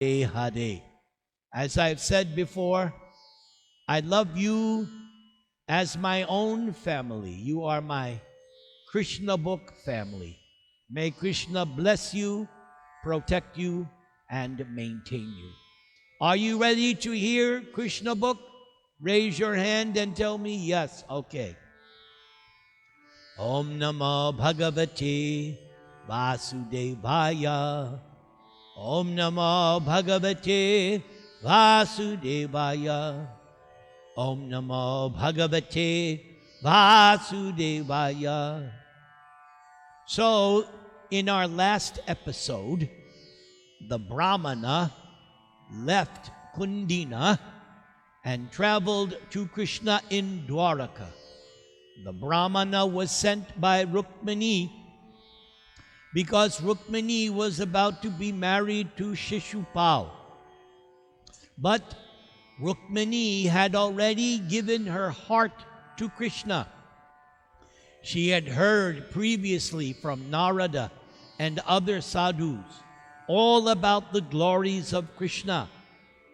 Hare. As I've said before, I love you as my own family. You are my Krishna book family. May Krishna bless you, protect you, and maintain you. Are you ready to hear Krishna book? Raise your hand and tell me yes. Okay. Om Namo Bhagavate Vasudevaya. Om Namo Bhagavate Vasudevaya. Om Namo Bhagavate Vasudevaya. So, in our last episode, the Brahmana left Kundina and traveled to Krishna in Dwaraka. The Brahmana was sent by Rukmini because Rukmini was about to be married to Shishupal. But Rukmini had already given her heart to Krishna. She had heard previously from Narada and other sadhus all about the glories of Krishna.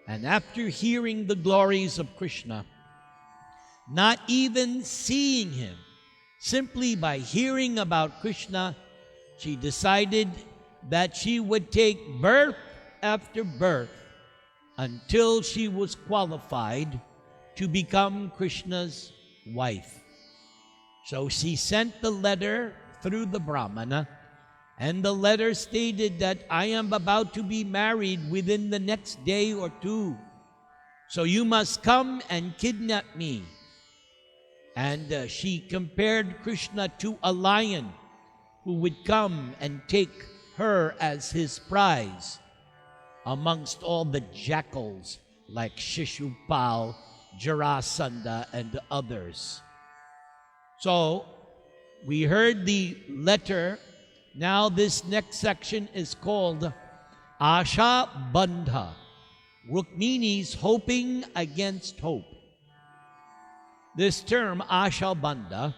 And after hearing the glories of Krishna, not even seeing him, simply by hearing about Krishna, she decided that she would take birth after birth until she was qualified to become Krishna's wife. So she sent the letter through the Brahmana, and the letter stated that I am about to be married within the next day or two. So you must come and kidnap me. And she compared Krishna to a lion who would come and take her as his prize amongst all the jackals like Shishupal, Jarasandha, and others. So we heard the letter. Now this next section is called Asha Bandha, Rukmini's hoping against hope. This term, Asha Bandha,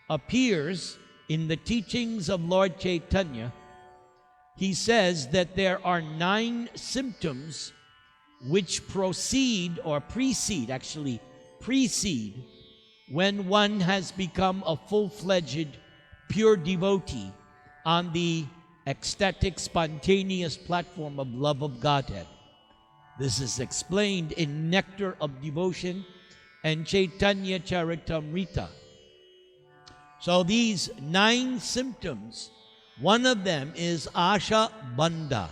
appears in the teachings of Lord Chaitanya. He says that there are 9 symptoms which precede when one has become a full-fledged, pure devotee on the ecstatic, spontaneous platform of love of Godhead. This is explained in Nectar of Devotion and Chaitanya Charitamrita. So these 9 symptoms, one of them is Asha Bandha,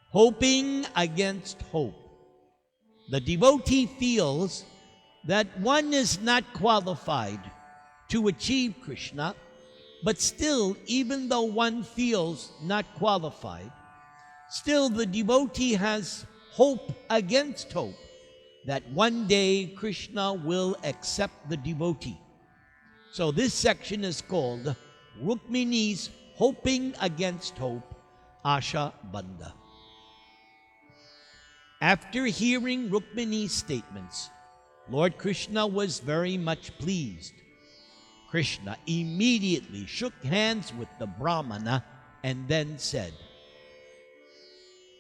hoping against hope. The devotee feels that one is not qualified to achieve Krishna, but still, even though one feels not qualified, still the devotee has hope against hope that one day Krishna will accept the devotee. So this section is called Rukmini's hoping against hope, Asha Bandha. After hearing Rukmini's statements, Lord Krishna was very much pleased. Krishna immediately shook hands with the Brahmana and then said,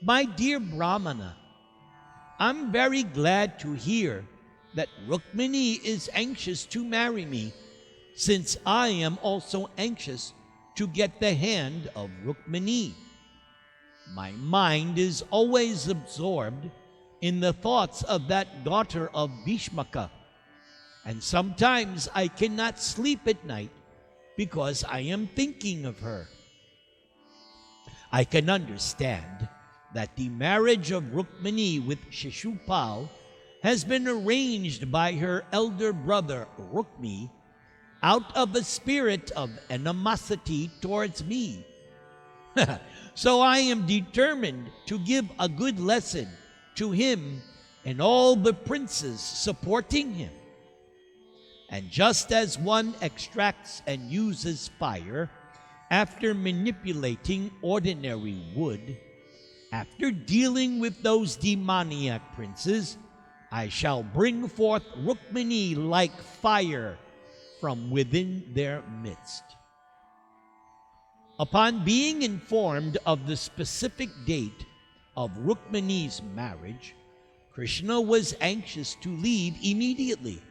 "My dear Brahmana, I'm very glad to hear that Rukmini is anxious to marry me, since I am also anxious to get the hand of Rukmini. My mind is always absorbed in the thoughts of that daughter of Bhishmaka, and sometimes I cannot sleep at night because I am thinking of her. I can understand that the marriage of Rukmini with Shishupal has been arranged by her elder brother Rukmi out of a spirit of animosity towards me. So I am determined to give a good lesson to him and all the princes supporting him. And just as one extracts and uses fire after manipulating ordinary wood, after dealing with those demoniac princes, I shall bring forth Rukmini like fire from within their midst." Upon being informed of the specific date of Rukmini's marriage, Krishna was anxious to leave immediately.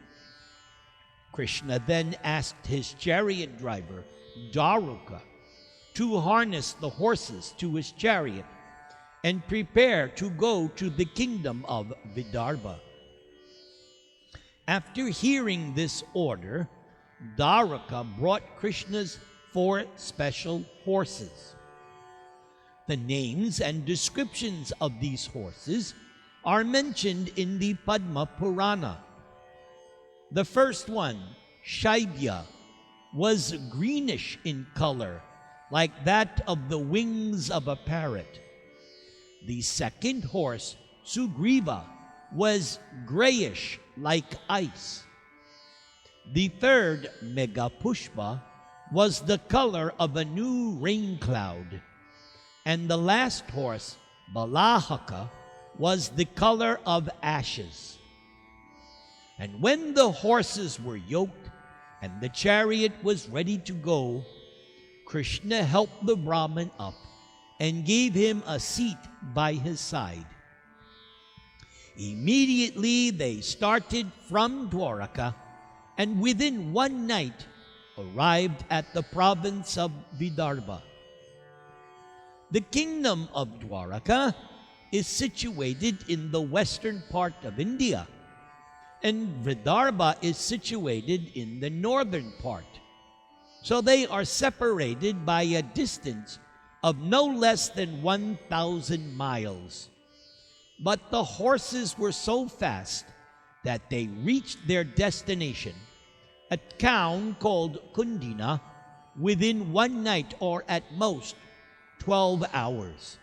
Krishna then asked his chariot driver, Daruka, to harness the horses to his chariot and prepare to go to the kingdom of Vidarbha. After hearing this order, Daruka brought Krishna's 4 special horses. The names and descriptions of these horses are mentioned in the Padma Purana. The first one, Shaibya, was greenish in color, like that of the wings of a parrot. The second horse, Sugriva, was grayish like ice. The third, Megapushpa, was the color of a new rain cloud. And the last horse, Balahaka, was the color of ashes. And when the horses were yoked and the chariot was ready to go, Krishna helped the Brahman up and gave him a seat by his side. Immediately they started from Dwaraka, and within one night arrived at the province of Vidarbha. The kingdom of Dwaraka is situated in the western part of India, and Vidarbha is situated in the northern part. So they are separated by a distance of no less than 1,000 miles. But the horses were so fast that they reached their destination, a town called Kundina, within one night, or at most 12 hours.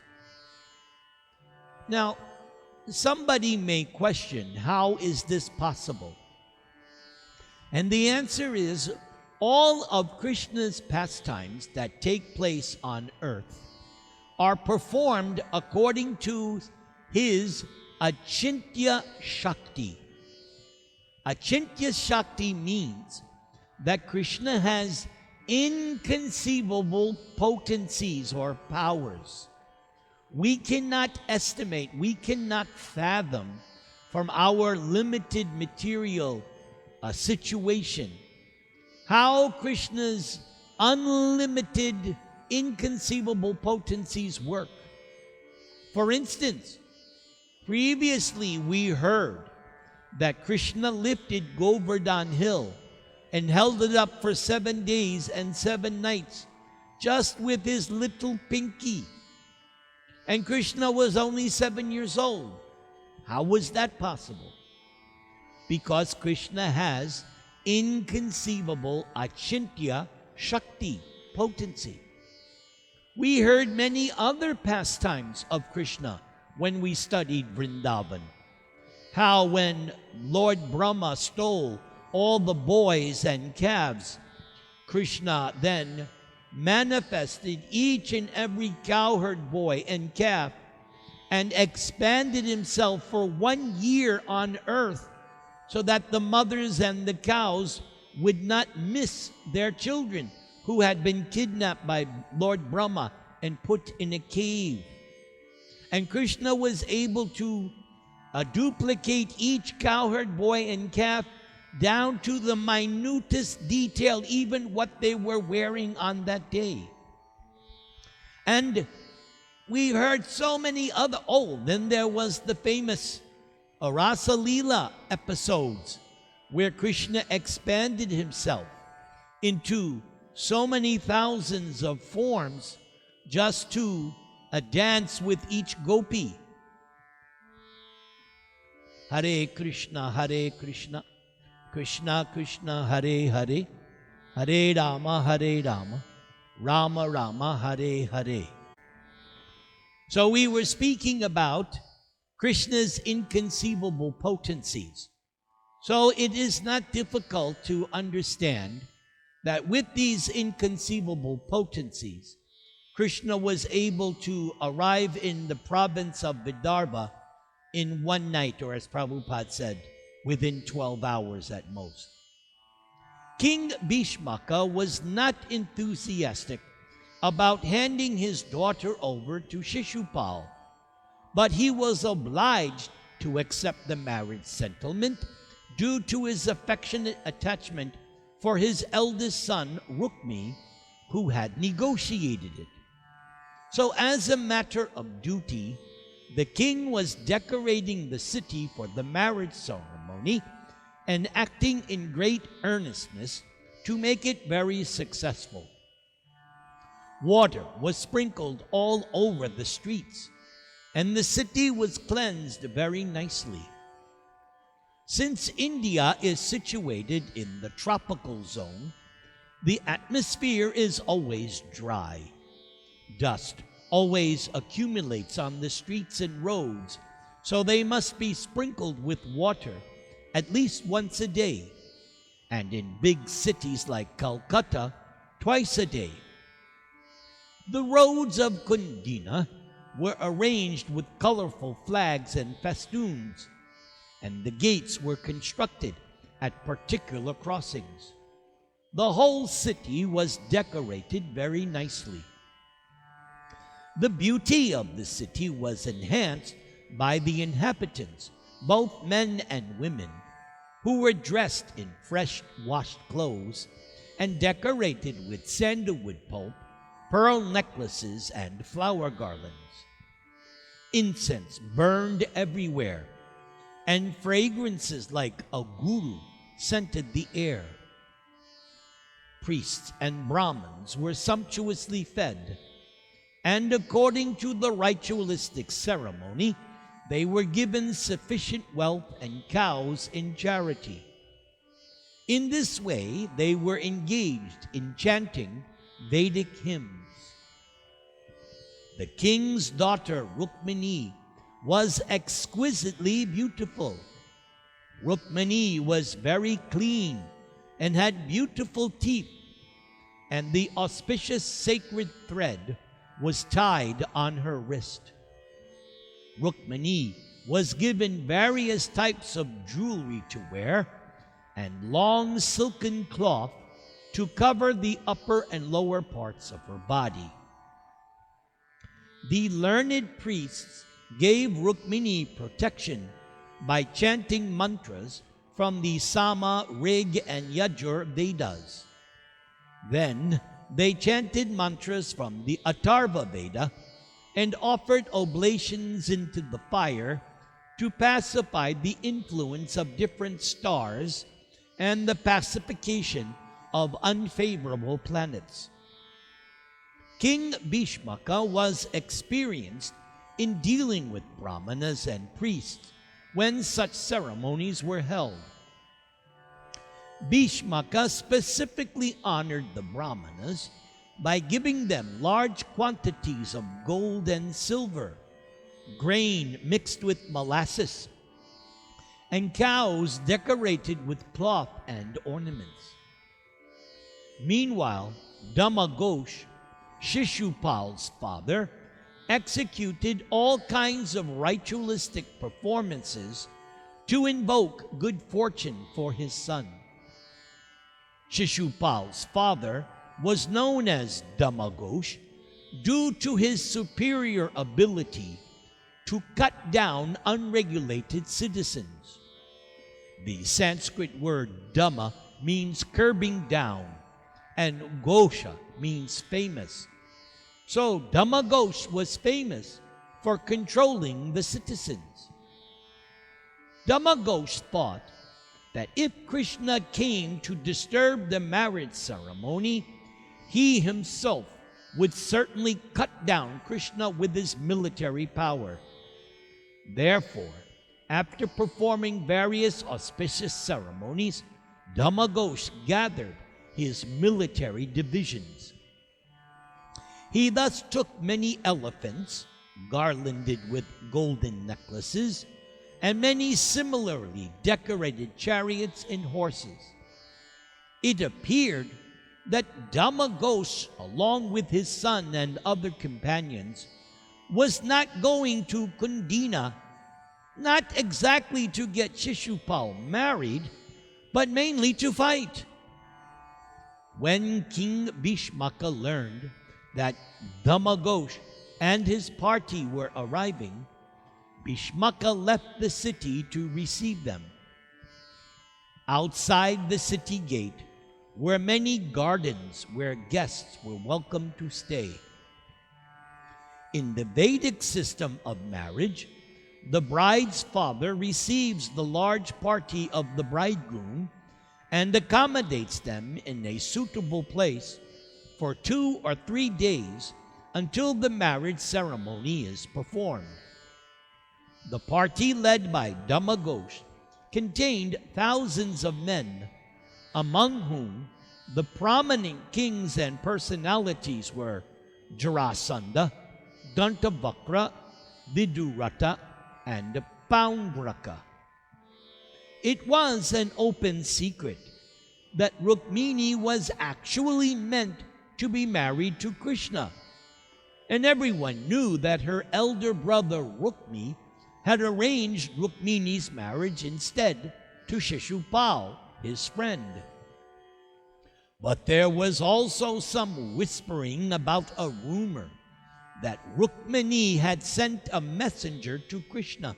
Now, somebody may question, how is this possible? And the answer is, all of Krishna's pastimes that take place on earth are performed according to his Achintya Shakti. Achintya Shakti means that Krishna has inconceivable potencies or powers. We cannot estimate, we cannot fathom from our limited material situation how Krishna's unlimited, inconceivable potencies work. For instance, previously we heard that Krishna lifted Govardhan Hill and held it up for 7 days and 7 nights just with his little pinky. And Krishna was only 7 years old. How was that possible? Because Krishna has inconceivable Achintya Shakti, potency. We heard many other pastimes of Krishna when we studied Vrindavan. How when Lord Brahma stole all the boys and calves, Krishna then manifested each and every cowherd boy and calf and expanded himself for 1 year on earth so that the mothers and the cows would not miss their children who had been kidnapped by Lord Brahma and put in a cave. And Krishna was able to duplicate each cowherd boy and calf down to the minutest detail, even what they were wearing on that day. And we heard so many other, then there was the famous Rasa Leela episodes where Krishna expanded himself into so many thousands of forms just to dance with each gopi. Hare Krishna, Krishna Krishna, Hare Hare, Hare Rama, Rama Rama, Hare Hare. So we were speaking about Krishna's inconceivable potencies. So it is not difficult to understand that with these inconceivable potencies, Krishna was able to arrive in the province of Vidarbha in one night, or as Prabhupada said, within 12 hours at most. King Bhishmaka was not enthusiastic about handing his daughter over to Shishupal, but he was obliged to accept the marriage settlement due to his affectionate attachment for his eldest son, Rukmi, who had negotiated it. So, as a matter of duty, the king was decorating the city for the marriage ceremony and acting in great earnestness to make it very successful. Water was sprinkled all over the streets, and the city was cleansed very nicely. Since India is situated in the tropical zone, the atmosphere is always dry. Dust always accumulates on the streets and roads, so they must be sprinkled with water at least once a day, and in big cities like Calcutta, twice a day. The roads of Kundina were arranged with colorful flags and festoons, and the gates were constructed at particular crossings. The whole city was decorated very nicely. The beauty of the city was enhanced by the inhabitants, both men and women, who were dressed in fresh washed clothes and decorated with sandalwood pulp, pearl necklaces, and flower garlands. Incense burned everywhere, and fragrances like a guru scented the air. Priests and Brahmins were sumptuously fed, and according to the ritualistic ceremony, they were given sufficient wealth and cows in charity. In this way, they were engaged in chanting Vedic hymns. The king's daughter, Rukmini, was exquisitely beautiful. Rukmini was very clean and had beautiful teeth, and the auspicious sacred thread was tied on her wrist. Rukmini was given various types of jewelry to wear and long silken cloth to cover the upper and lower parts of her body. The learned priests gave Rukmini protection by chanting mantras from the Sama, Rig, and Yajur Vedas. Then they chanted mantras from the Atharva Veda and offered oblations into the fire to pacify the influence of different stars and the pacification of unfavorable planets. King Bhishmaka was experienced in dealing with brahmanas and priests when such ceremonies were held. Bhishmaka specifically honored the brahmanas by giving them large quantities of gold and silver, grain mixed with molasses, and cows decorated with cloth and ornaments. Meanwhile, Dhamaghosh, Shishupal's father, executed all kinds of ritualistic performances to invoke good fortune for his son. Shishupal's father was known as Dhamaghosh due to his superior ability to cut down unregulated citizens. The Sanskrit word Dhamma means curbing down, and Ghosha means famous. So Dhamaghosh was famous for controlling the citizens. Dhamaghosh thought that if Krishna came to disturb the marriage ceremony, he himself would certainly cut down Krishna with his military power. Therefore, after performing various auspicious ceremonies, Dhamaghosh gathered his military divisions. He thus took many elephants, garlanded with golden necklaces, and many similarly decorated chariots and horses. It appeared that Dhamaghosh, along with his son and other companions, was not going to Kundina, not exactly to get Shishupal married, but mainly to fight. When King Bhishmaka learned that Dhamaghosh and his party were arriving, Bhishmaka left the city to receive them. Outside the city gate were many gardens where guests were welcome to stay. In the Vedic system of marriage, the bride's father receives the large party of the bridegroom and accommodates them in a suitable place for 2 or 3 days until the marriage ceremony is performed. The party led by Dhamaghosh contained thousands of men, among whom the prominent kings and personalities were Jarasandha, Dantavakra, Vidurata, and Paundraka. It was an open secret that Rukmini was actually meant to be married to Krishna, and everyone knew that her elder brother Rukmi had arranged Rukmini's marriage instead to Shishupal, his friend. But there was also some whispering about a rumor that Rukmini had sent a messenger to Krishna.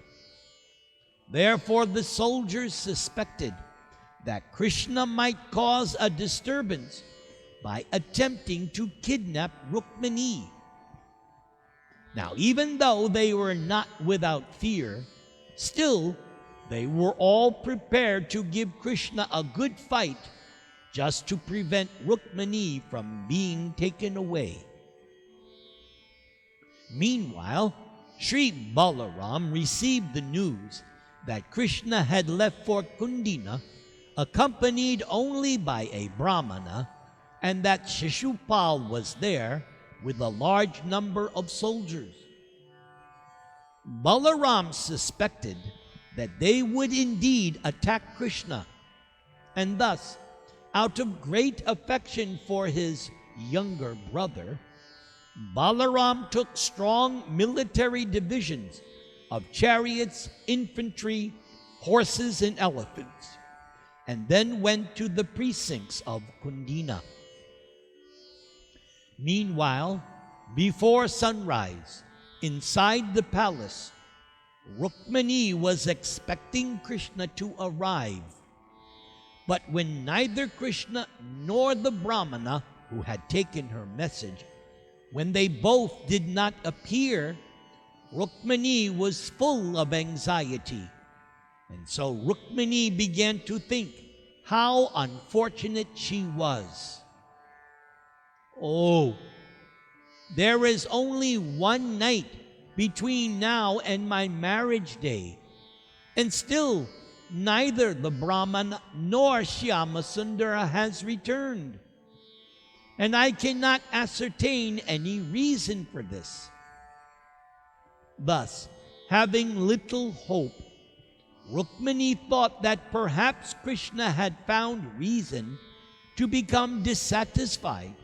Therefore the soldiers suspected that Krishna might cause a disturbance by attempting to kidnap Rukmini. Now, even though they were not without fear, still they were all prepared to give Krishna a good fight just to prevent Rukmini from being taken away. Meanwhile, Sri Balaram received the news that Krishna had left for Kundina, accompanied only by a Brahmana, and that Shishupal was there with a large number of soldiers. Balaram suspected that they would indeed attack Krishna, and thus, out of great affection for his younger brother, Balaram took strong military divisions of chariots, infantry, horses, and elephants, and then went to the precincts of Kundina. Meanwhile, before sunrise, inside the palace, Rukmini was expecting Krishna to arrive. But when neither Krishna nor the Brahmana who had taken her message, when they both did not appear, Rukmini was full of anxiety. And so Rukmini began to think how unfortunate she was. Oh, there is only one night between now and my marriage day, and still neither the Brahmana nor Shyamasundara has returned, and I cannot ascertain any reason for this. Thus, having little hope, Rukmini thought that perhaps Krishna had found reason to become dissatisfied,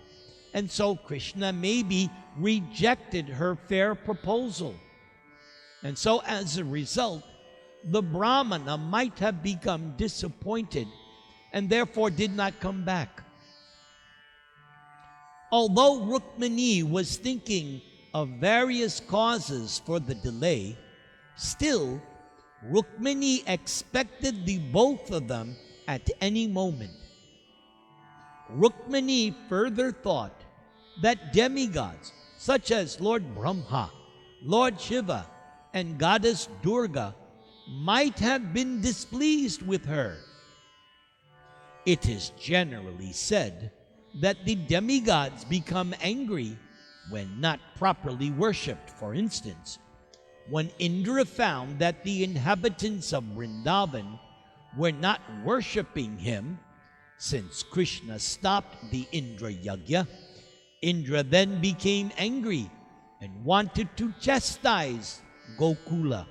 and so Krishna maybe rejected her fair proposal. And so as a result, the Brahmana might have become disappointed and therefore did not come back. Although Rukmini was thinking of various causes for the delay, still Rukmini expected the both of them at any moment. Rukmini further thought that demigods such as Lord Brahma, Lord Shiva, and Goddess Durga might have been displeased with her. It is generally said that the demigods become angry when not properly worshipped. For instance, when Indra found that the inhabitants of Vrindavan were not worshipping him, since Krishna stopped the Indra Yagya, Indra then became angry and wanted to chastise Gokula.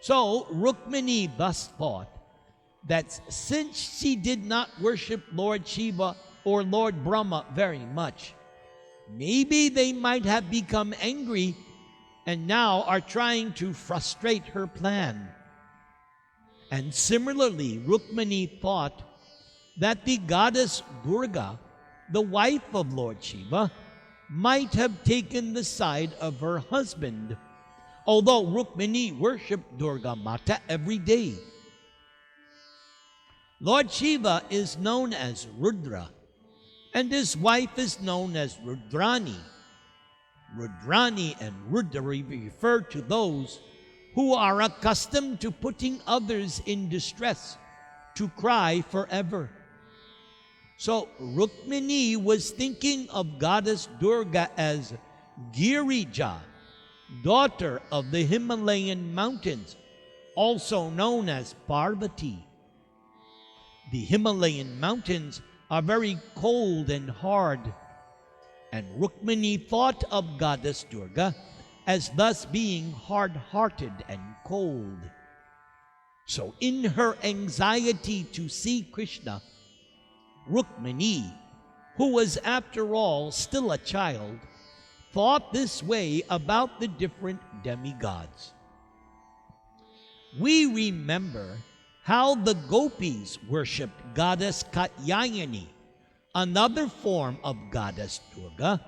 So Rukmini thus thought that since she did not worship Lord Shiva or Lord Brahma very much, maybe they might have become angry and now are trying to frustrate her plan. And similarly, Rukmini thought that the goddess Durga, the wife of Lord Shiva, might have taken the side of her husband, although Rukmini worshipped Durga Mata every day. Lord Shiva is known as Rudra, and his wife is known as Rudrani. Rudrani and Rudra refer to those who are accustomed to putting others in distress to cry forever. So Rukmini was thinking of goddess Durga as Girija, daughter of the Himalayan mountains, also known as Parvati. The Himalayan mountains are very cold and hard, and Rukmini thought of goddess Durga as thus being hard-hearted and cold. So in her anxiety to see Krishna, Rukmini, who was after all still a child, thought this way about the different demigods. We remember how the gopis worshipped goddess Katyayani, another form of goddess Durga,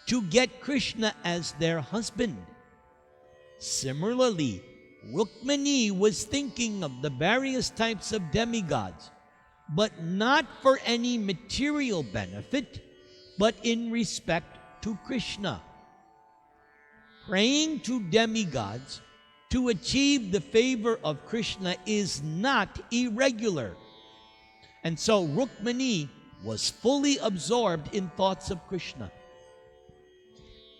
to get Krishna as their husband. Similarly, Rukmini was thinking of the various types of demigods, but not for any material benefit, but in respect to Krishna. Praying to demigods to achieve the favor of Krishna is not irregular. And so Rukmini was fully absorbed in thoughts of Krishna.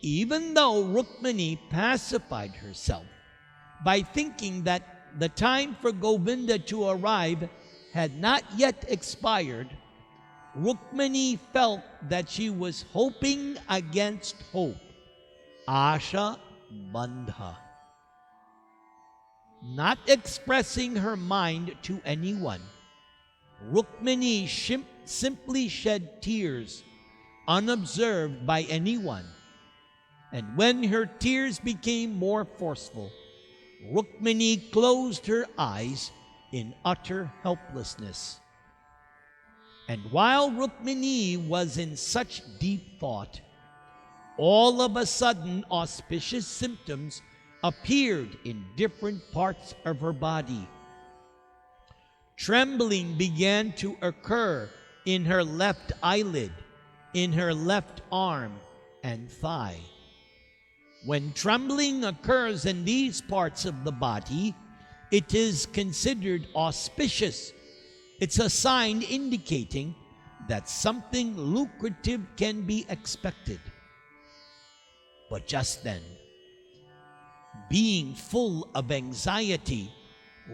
Even though Rukmini pacified herself by thinking that the time for Govinda to arrive had not yet expired, Rukmini felt that she was hoping against hope. Asha Bandha. Not expressing her mind to anyone, Rukmini simply shed tears unobserved by anyone. And when her tears became more forceful, Rukmini closed her eyes in utter helplessness. And while Rukmini was in such deep thought, all of a sudden auspicious symptoms appeared in different parts of her body. Trembling began to occur in her left eyelid, in her left arm and thigh. When trembling occurs in these parts of the body, it is considered auspicious. It's a sign indicating that something lucrative can be expected. But just then, being full of anxiety,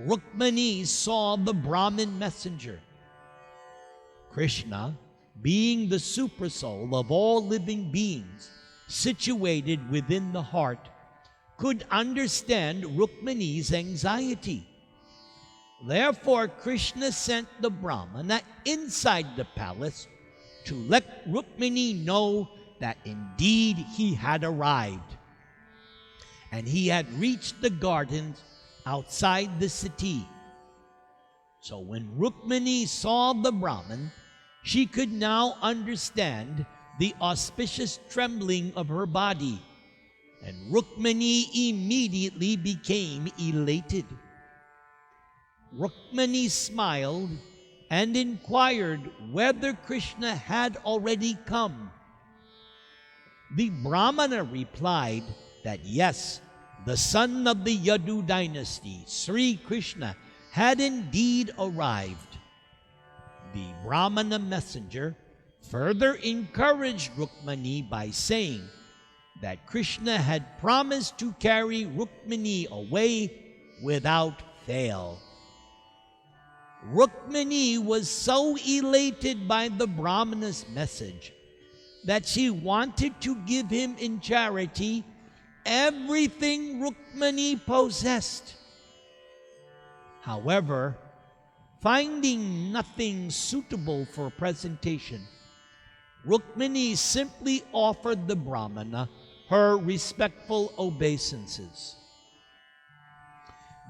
Rukmini saw the Brahmin messenger. Krishna, being the supersoul of all living beings, situated within the heart, could understand Rukmini's anxiety. Therefore, Krishna sent the Brahmana inside the palace to let Rukmini know that indeed he had arrived, and he had reached the gardens outside the city. So when Rukmini saw the Brahman, she could now understand the auspicious trembling of her body, and Rukmini immediately became elated. Rukmini smiled and inquired whether Krishna had already come. The Brahmana replied that yes, the son of the Yadu dynasty, Sri Krishna, had indeed arrived. The Brahmana messenger further encouraged Rukmini by saying that Krishna had promised to carry Rukmini away without fail. Rukmini was so elated by the Brahmana's message that she wanted to give him in charity everything Rukmini possessed. However, finding nothing suitable for presentation, Rukmini simply offered the Brahmana her respectful obeisances.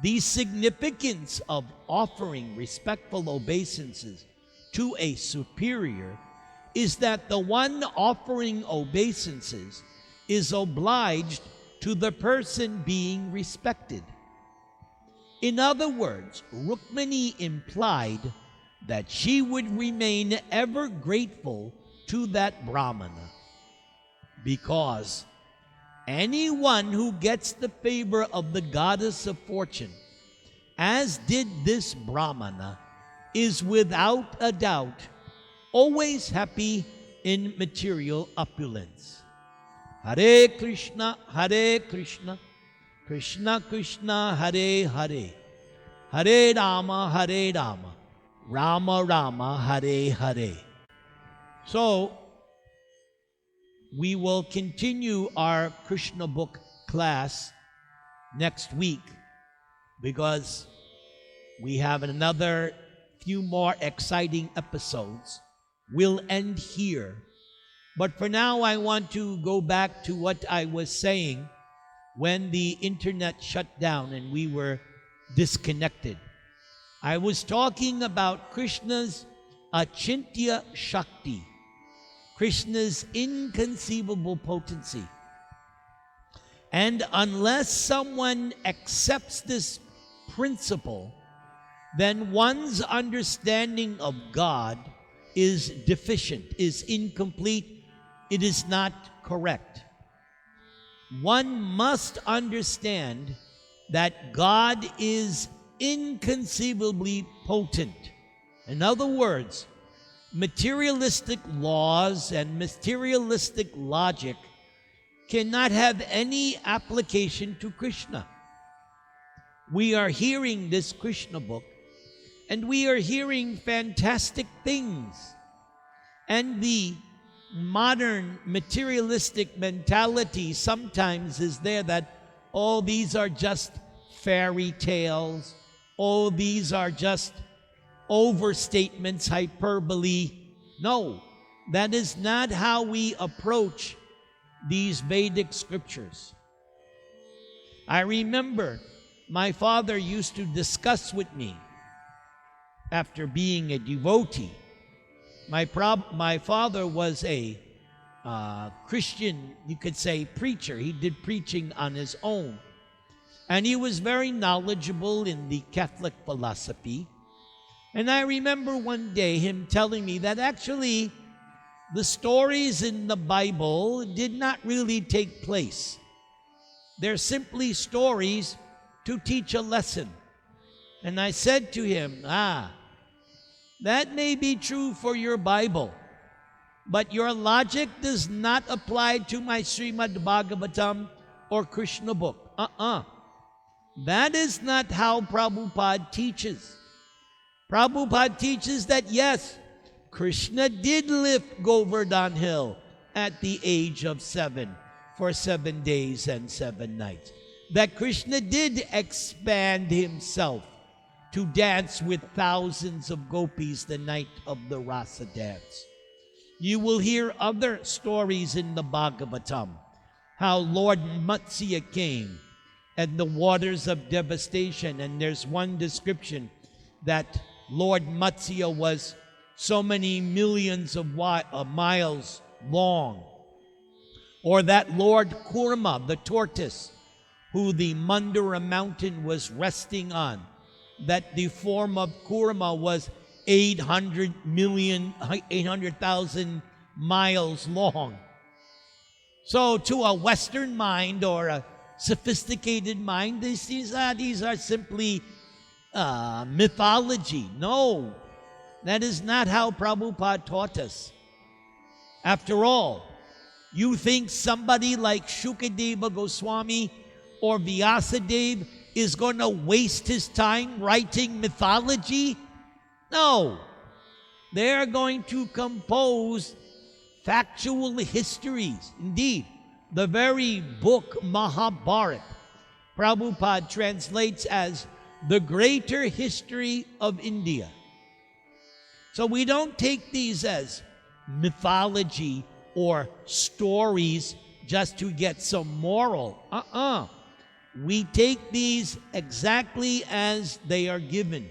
The significance of offering respectful obeisances to a superior is that the one offering obeisances is obliged to the person being respected. In other words, Rukmini implied that she would remain ever grateful to that Brahmana, because anyone who gets the favor of the goddess of fortune, as did this Brahmana, is without a doubt always happy in material opulence. Hare Krishna, Krishna Krishna, Hare Hare, Hare Rama, Rama Rama, Hare Hare. So, we will continue our Krishna book class next week, because we have another few more exciting episodes. We'll end here. But for now, I want to go back to what I was saying when the internet shut down and we were disconnected. I was talking about Krishna's Achintya Shakti, Krishna's inconceivable potency. And unless someone accepts this principle, then one's understanding of God is deficient, is incomplete, it is not correct. One must understand that God is inconceivably potent. In other words, materialistic laws and materialistic logic cannot have any application to Krishna. We are hearing this Krishna book, and we are hearing fantastic things. And the modern materialistic mentality sometimes is there that, oh, these are just fairy tales. Oh, these are just overstatements, hyperbole. No, that is not how we approach these Vedic scriptures. I remember my father used to discuss with me, after being a devotee. My father was a Christian, you could say, preacher. He did preaching on his own. And he was very knowledgeable in the Catholic philosophy. And I remember one day him telling me that actually the stories in the Bible did not really take place. They're simply stories to teach a lesson. And I said to him, that may be true for your Bible, but your logic does not apply to my Srimad Bhagavatam or Krishna book. That is not how Prabhupada teaches. Prabhupada teaches that yes, Krishna did lift Govardhan Hill at the age of 7 for 7 days and 7 nights. That Krishna did expand himself to dance with thousands of gopis the night of the Rasa dance. You will hear other stories in the Bhagavatam, how Lord Matsya came and the waters of devastation. And there's one description that Lord Matsya was so many millions of miles long. Or that Lord Kurma, the tortoise, who the Mandara mountain was resting on, that the form of Kurma was 800,000 miles long. So to a Western mind or a sophisticated mind, these are simply mythology. No, that is not how Prabhupada taught us. After all, you think somebody like Shukadeva Goswami or Vyasadeva is going to waste his time writing mythology? No. They are going to compose factual histories. Indeed, the very book Mahabharata, Prabhupada translates as the greater history of India. So we don't take these as mythology or stories just to get some moral. We take these exactly as they are given.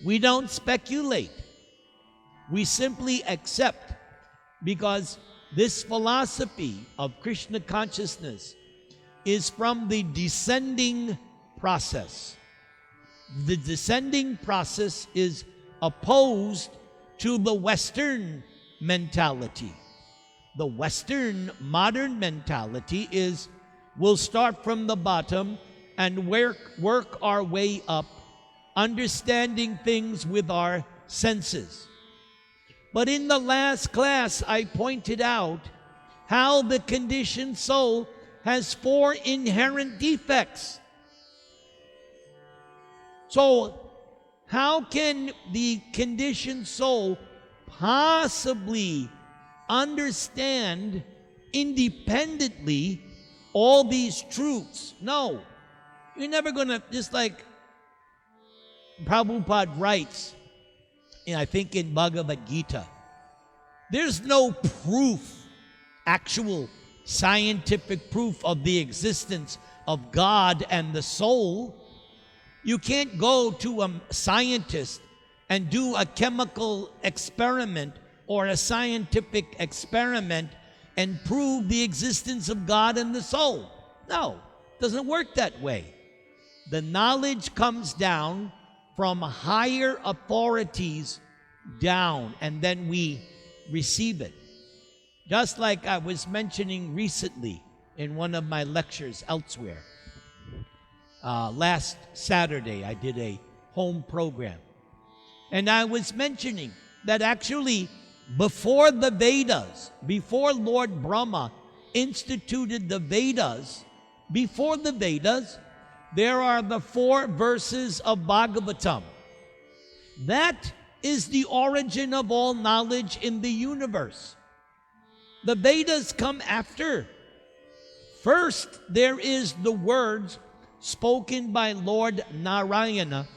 We don't speculate. We simply accept, because this philosophy of Krishna consciousness is from the descending process. The descending process is opposed to the Western mentality. The Western modern mentality is we'll start from the bottom and work our way up, understanding things with our senses. But in the last class, I pointed out how the conditioned soul has 4 inherent defects. So, how can the conditioned soul possibly understand independently all these truths? No. You're never going to, just like Prabhupada writes, I think in Bhagavad Gita, there's no proof, actual scientific proof of the existence of God and the soul. You can't go to a scientist and do a chemical experiment or a scientific experiment and prove the existence of God and the soul. No, it doesn't work that way. The knowledge comes down from higher authorities down, and then we receive it. Just like I was mentioning recently in one of my lectures elsewhere. Last Saturday, I did a home program. And I was mentioning that actually, before the Vedas, before Lord Brahma instituted the Vedas, before the Vedas, there are the 4 verses of Bhagavatam. That is the origin of all knowledge in the universe. The Vedas come after. First, there is the words spoken by Lord Narayana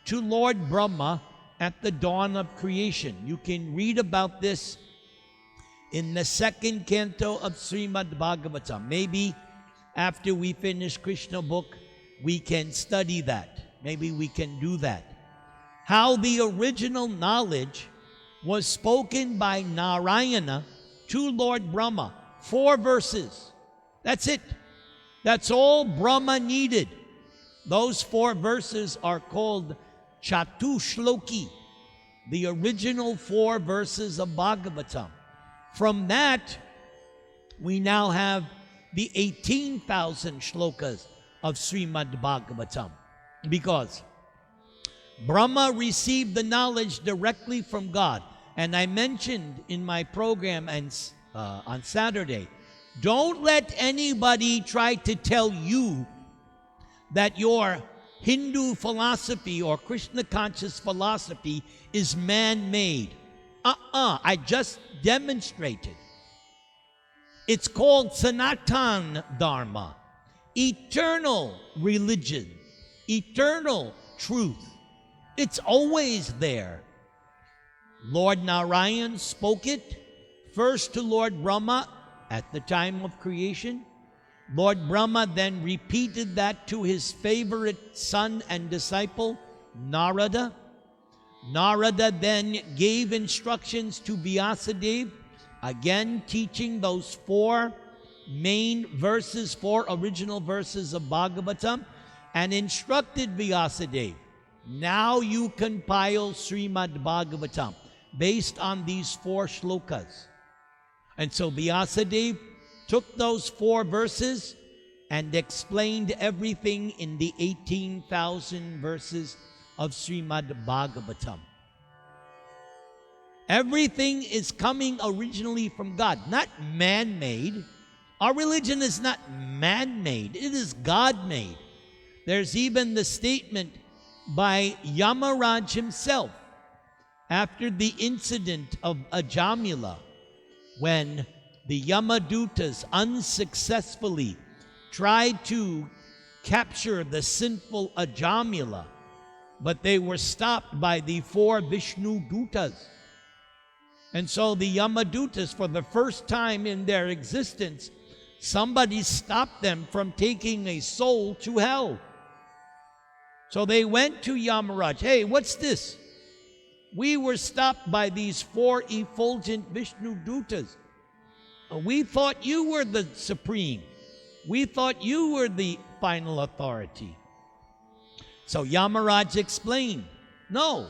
to Lord Brahma at the dawn of creation. You can read about this in the 2nd canto of Srimad Bhagavatam. Maybe after we finish Krishna book, we can study that. Maybe we can do that. How the original knowledge was spoken by Narayana to Lord Brahma. 4 verses. That's it. That's all Brahma needed. Those 4 verses are called Chatushloki, the original 4 verses of Bhagavatam. From that, we now have the 18,000 shlokas of Srimad Bhagavatam, because Brahma received the knowledge directly from God. And I mentioned in my program on Saturday, don't let anybody try to tell you that your Hindu philosophy or Krishna conscious philosophy is man-made. I just demonstrated. It's called Sanatan Dharma, eternal religion, eternal truth. It's always there. Lord Narayan spoke it first to Lord Brahma at the time of creation. Lord Brahma then repeated that to his favorite son and disciple, Narada. Narada then gave instructions to Vyasadeva, again teaching those 4 main verses, 4 original verses of Bhagavatam, and instructed Vyasadeva, now you compile Srimad Bhagavatam based on these 4 shlokas. And so Vyasadeva took those 4 verses and explained everything in the 18,000 verses of Srimad Bhagavatam. Everything is coming originally from God, not man-made. Our religion is not man-made, it is God-made. There's even the statement by Yamaraj himself after the incident of Ajamila, when the Yamadutas unsuccessfully tried to capture the sinful Ajamila, but they were stopped by the 4 Vishnu Dutas. And so the Yamadutas, for the first time in their existence, somebody stopped them from taking a soul to hell. So they went to Yamaraj. Hey, what's this? We were stopped by these 4 effulgent Vishnu Dutas. We thought you were the supreme. We thought you were the final authority. So Yamaraj explained, no,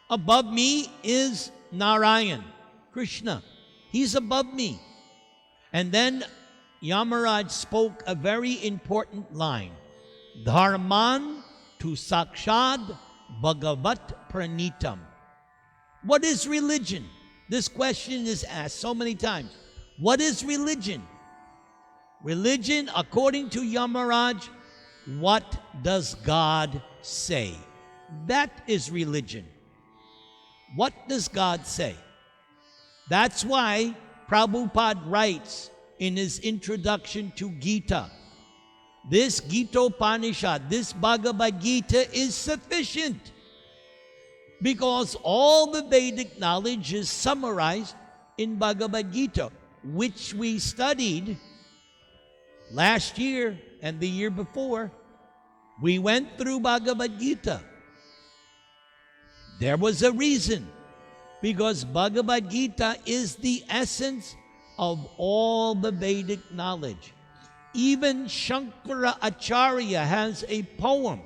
above me is Narayan, Krishna. He's above me. And then Yamaraj spoke a very important line. Dharman tu sakshad bhagavat pranitam. What is religion? This question is asked so many times. What is religion? Religion, according to Yamaraj, what does God say? That is religion. What does God say? That's why Prabhupada writes in his introduction to Gita, this Gita-upanishad, this Bhagavad Gita is sufficient because all the Vedic knowledge is summarized in Bhagavad Gita, which we studied last year and the year before. We went through Bhagavad Gita. There was a reason, because Bhagavad Gita is the essence of all the Vedic knowledge. Even Shankara Acharya has a poem,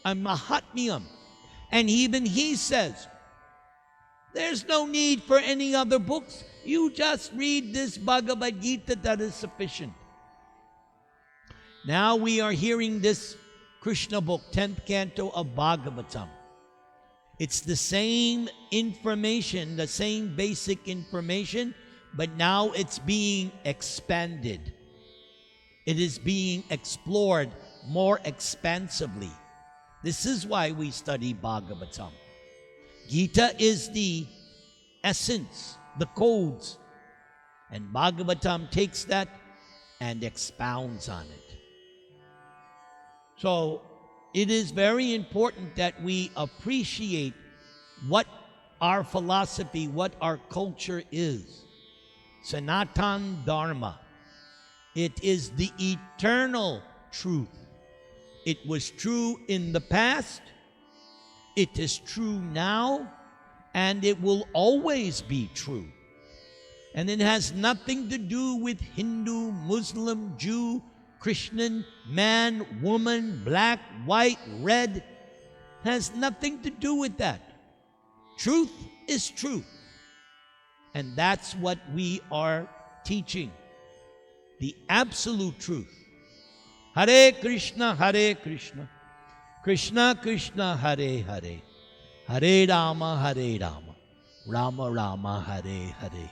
a Mahatmyam, and even he says, there's no need for any other books. You just read this Bhagavad Gita, that is sufficient. Now we are hearing this Krishna book, 10th canto of Bhagavatam. It's the same information, the same basic information, but now it's being expanded. It is being explored more expansively. This is why we study Bhagavatam. Gita is the essence, the codes, and Bhagavatam takes that and expounds on it. So it is very important that we appreciate what our philosophy, what our culture is. Sanatan Dharma. It is the eternal truth. It was true in the past, it is true now, and it will always be true. And it has nothing to do with Hindu, Muslim, Jew, Christian, man, woman, black, white, red. It has nothing to do with that. Truth is truth. And that's what we are teaching. The absolute truth. Hare Krishna, Krishna Krishna, Hare Hare, Hare Rama, Rama Rama, Hare Hare.